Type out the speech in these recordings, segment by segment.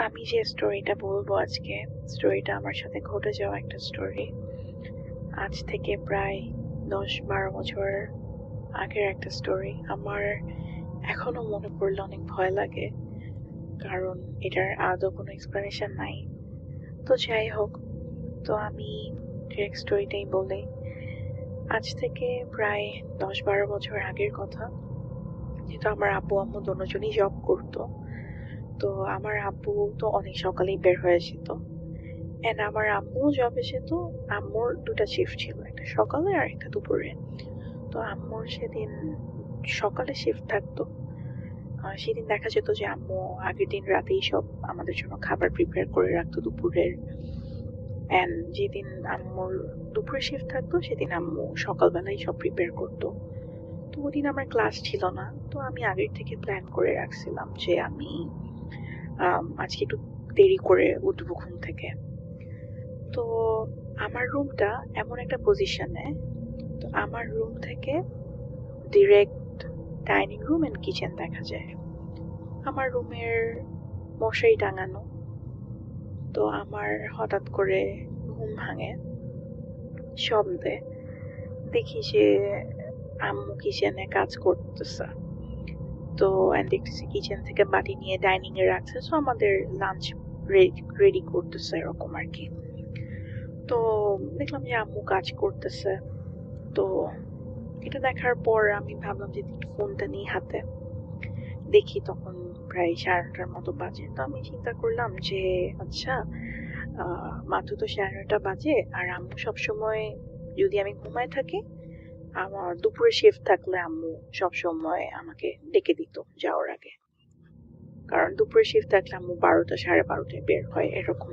আমি যে স্টোরিটা বলবো আজকে, স্টোরিটা আমার সাথে ঘটে যাওয়া একটা স্টোরি। আজ থেকে প্রায় 10-12 বছর আগের একটা স্টোরি। আমার এখনো মনে পড়লে অনেক ভয় লাগে, কারণ এটার আদৌ কোনো এক্সপ্লেনেশন নাই। তো যাই হোক, তো আমি ডিরেক্ট স্টোরিটাই বলি। আজ থেকে প্রায় 10-12 বছর আগের কথা। যেহেতু আমার আব্বু আম্মু দুজনই জব করতো, তো আমার আব্বু তো অনেক সকালেই বের হয়ে যেত, এন্ড আমার আম্মু জবে যেত। আম্মুর দুটা শিফট ছিল, একটা সকালে আর একটা দুপুরে। তো আম্মুর সেদিন সকালে শিফট থাকতো। সেদিন দেখা যেত যে আম্মু আগের দিন রাতেই সব আমাদের জন্য খাবার প্রিপেয়ার করে রাখতো দুপুরের। এন্ড যেদিন আম্মুর দুপুরে শিফট থাকতো সেদিন আম্মু সকালবেলায় সব প্রিপেয়ার করতো। তো ওদিন আমার ক্লাস ছিল না, তো আমি আগের থেকে প্ল্যান করে রাখছিলাম যে আমি আজকে একটু দেরি করে উঠবো ঘুম থেকে। তো আমার রুমটা এমন একটা পজিশনে, তো আমার রুম থেকে direct dining room and kitchen দেখা যায়। আমার রুমের মশারি টাঙানো। তো আমার হঠাৎ করে ঘুম ভাঙে শব্দে। দেখি যে আম্মু কিচেনে কাজ করতেছে। তো দেখতেছি কিচেন থেকে বাটি নিয়ে ডাইনিং এ রাখছে, তো আমাদের লাঞ্চ রেডি করতেছে এরকম আর কি। তো দেখলাম যে আম্মু কাজ করতেছে। তো এটা দেখার পর আমি ভাবলাম যে ফোনটা নিয়ে হাতে দেখি, তখন প্রায় 9:30টার মতো বাজে। তো আমি চিন্তা করলাম যে আচ্ছা, মাত্র তো 9:30টা বাজে, আর আম্মু সবসময় যদি আমি ঘুমায় থাকি, আমার দুপুরে শিফট থাকলে আম্মু সবসময় আমাকে ডেকে দিত যাওয়ার আগে, কারণ দুপুরে শিফট থাকলে আম্মু 12টা 12:30টায় বের হয় এরকম।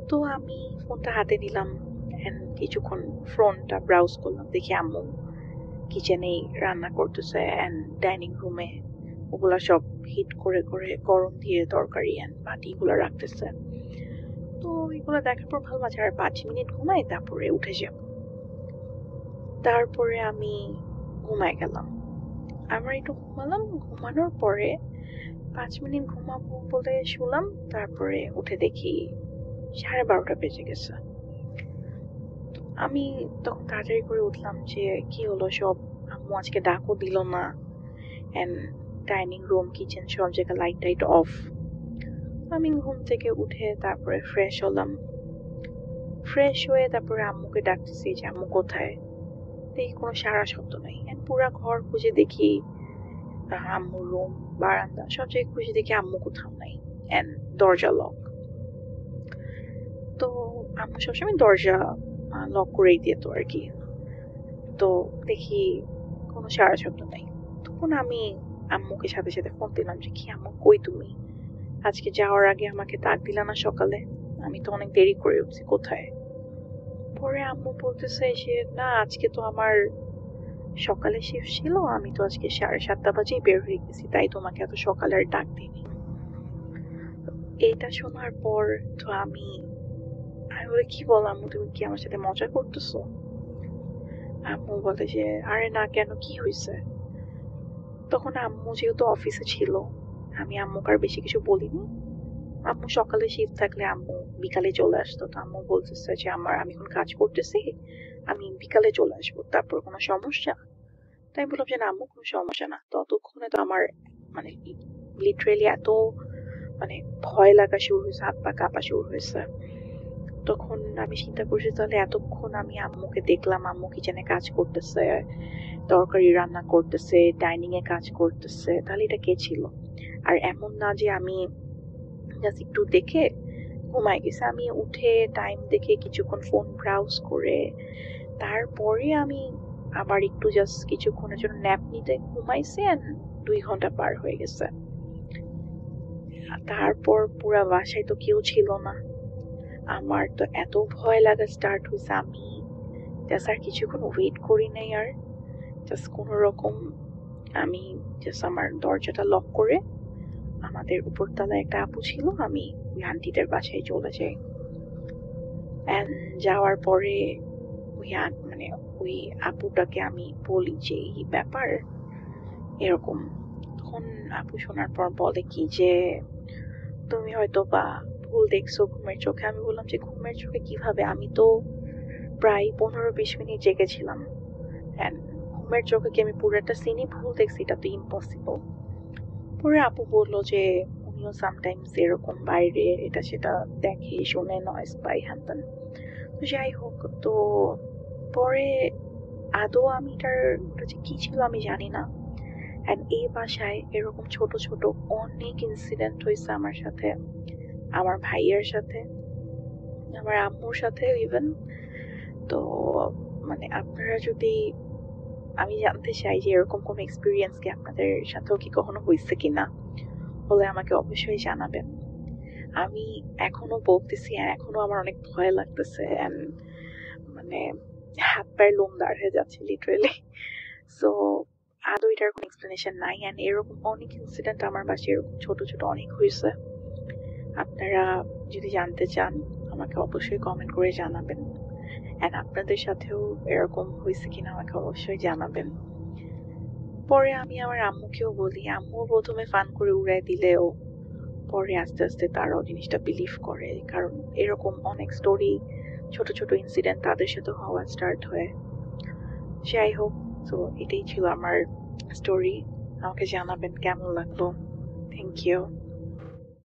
তো আমি ফোনটা হাতে নিলাম এন্ড কিছুক্ষণ ফোনটা ব্রাউজ করলাম, দেখি আম্মু কিচেনেই রান্না করতেছে এন্ড ডাইনিং রুমে ওগুলা সব হিট করে করে গরম দিয়ে তরকারি এন্ড বাটি গুলা রাখতেছে। তো এগুলো দেখার পর ভালো আছে, আর 5 মিনিট ঘুমাই তারপরে উঠে যাব। তারপরে আমি ঘুমায় গেলাম। আমার একটু ঘুমালাম, ঘুমানোর পরে 5 মিনিট ঘুমাবো বলে শুলাম, তারপরে উঠে দেখি 12:30টা বেজে গেছে। আমি তখন তাড়াতাড়ি করে উঠলাম যে কি হলো সব, আম্মু আজকে ডাকও দিল না, এন্ড ডাইনিং রুম কিচেন সব জায়গায় লাইট টাইট অফ। আমি ঘুম থেকে উঠে তারপরে ফ্রেশ হলাম। ফ্রেশ হয়ে তারপরে আম্মুকে ডাকতেছি যে আম্মু কোথায়। দেখি কোনো সারা শব্দ নাই, এন্ড পুরা ঘর খুঁজে দেখি, আম্মুর রুম বারান্দা সব জায়গায় খুঁজে দেখি আম্মু কোথাও নাই, এন্ড দরজা লক। তো আম্মু সবসময় দরজা লক করেই দিত আর কি। তো দেখি কোনো সারা শব্দ নাই। তখন আমি আম্মুকে সাথে সাথে ফোন দিলাম যে কি আম্মু কই তুমি, আজকে যাওয়ার আগে আমাকে ডাক দিলা না সকালে, আমি তো অনেক দেরি করে উঠছি, কোথায়। পরে আম্মু বলতেছে যে না, আজকে তো আমার সকালে শিফট ছিল, আমি তো আজকে 7:30 বাজেই বের হয়ে গেছি, তাই তোমাকে এত সকালে আর ডাক দিইনি। এটা শোনার পর তো আমি বলে কি বল আম্মু, তুমি কি আমার সাথে মজা করতেছো? আম্মু বলে যে আরে না, কেন কি হয়েছে? তখন আম্মু যেহেতু অফিসে ছিল, আমি আম্মুকে আর বেশি কিছু বলিনি। আম্মু সকালে শিফট থাকলে আম্মু বিকালে চলে আসতো। তো আম্মু বলতেছে যে আমি এখন কাজ করতেছি, আমি বিকালে চলে আসবো, তারপর কোনো সমস্যা? তাই বললাম যে না আম্মু, কোনো সমস্যা না। ততক্ষণে তো আমার মানে লিটারেলি এত মানে ভয় লাগা শুরু হয়েছে, হাত পা কাঁপা শুরু হয়েছে। তখন আমি চিন্তা করছি, তাহলে এতক্ষণ আমি আম্মুকে দেখলাম আম্মু কিচেনে কাজ করতেছে, তরকারি রান্না করতেছে, ডাইনিং এ কাজ করতেছে, তাহলে এটা কে ছিল? আর এমন না যে আমি জাস্ট একটু দেখে ঘুমাই গেছে। আমি উঠে টাইম দেখে কিছুক্ষণ ফোন ব্রাউজ করে তারপরে আমি আবার একটু জাস্ট কিছুক্ষণের জন্য ন্যাপ নিতে ঘুমাইছি, এন্ড 2 ঘন্টা পার হয়ে গেছে। তারপর পুরা বাসায় তো কেউ ছিল না। আমার তো এত ভয় লাগা স্টার্ট হয়েছে, আমি জাস্ট আর কিছুক্ষণ ওয়েট করি নাই, আর জাস্ট কোনো রকম আমি জাস্ট আমার দরজাটা লক করে, আমাদের উপরতলায় একটা আপু ছিল, আমি ওই আন্টিদের বাসায় চলে যাই। এন্ড যাওয়ার পরে ওই মানে ওই আপুটাকে আমি বলি যে এই ব্যাপার এরকম। তখন আপু শোনার পর বলে কি যে তুমি হয়তো বা ভুল দেখছো ঘুমের চোখে। আমি বললাম যে ঘুমের চোখে কিভাবে, আমি তো প্রায় 15-20 মিনিট জেগেছিলাম, অ্যান্ড ঘুমের চোখে কি আমি পুরোটা সিনই ভুল দেখছি? এটা তো ইম্পসিবল। পরে আপু বললো যে উনিও সামটাইমস এরকম বাইরে এটা সেটা দেখে শুনে নয়েজ পাই হ্যান ত্যান। তো যাই হোক, তো পরে আদৌ আমি ওটা যে কি ছিল আমি জানি না। অ্যান্ড এই বাসায় এরকম ছোট ছোট অনেক ইনসিডেন্ট হয়েছে আমার সাথে, আমার ভাইয়ের সাথে, আমার আম্মুর সাথে ইভেন। তো মানে আপনারা যদি, আমি জানতে চাই যে এরকম কোনো এক্সপিরিয়েন্স কি আপনাদের সাথেও কি কখনো হয়েছে কিনা, হলে আমাকে অবশ্যই জানাবেন। আমি এখনো বলতেছি আর এখনো আমার অনেক ভয় লাগতেছে, অ্যান্ড মানে হাত পায়ের লোম দাঁড় হয়ে যাচ্ছে লিটারেলি। সো আদৌ এটার কোনো এক্সপ্লেনেশন নাই, অ্যান্ড এরকম অনেক ইনসিডেন্ট আমার বাসায় এরকম ছোট ছোট অনেক হয়েছে। আপনারা যদি জানতে চান আমাকে অবশ্যই কমেন্ট করে জানাবেন, অ্যান্ড আপনাদের সাথেও এরকম হয়েছে কিনা আমাকে অবশ্যই জানাবেন। পরে আমি আমার আম্মুকেও বলি, আম্মু প্রথমে ফান করে উড়াই দিলেও পরে আস্তে আস্তে তারাও জিনিসটা বিলিভ করে, কারণ এরকম অনেক স্টোরি ছোট ছোট ইনসিডেন্ট তাদের সাথে হওয়া স্টার্ট হয়। যাই হোক, তো এটাই ছিল আমার স্টোরি। আমাকে জানাবেন কেমন লাগলো। Thank you.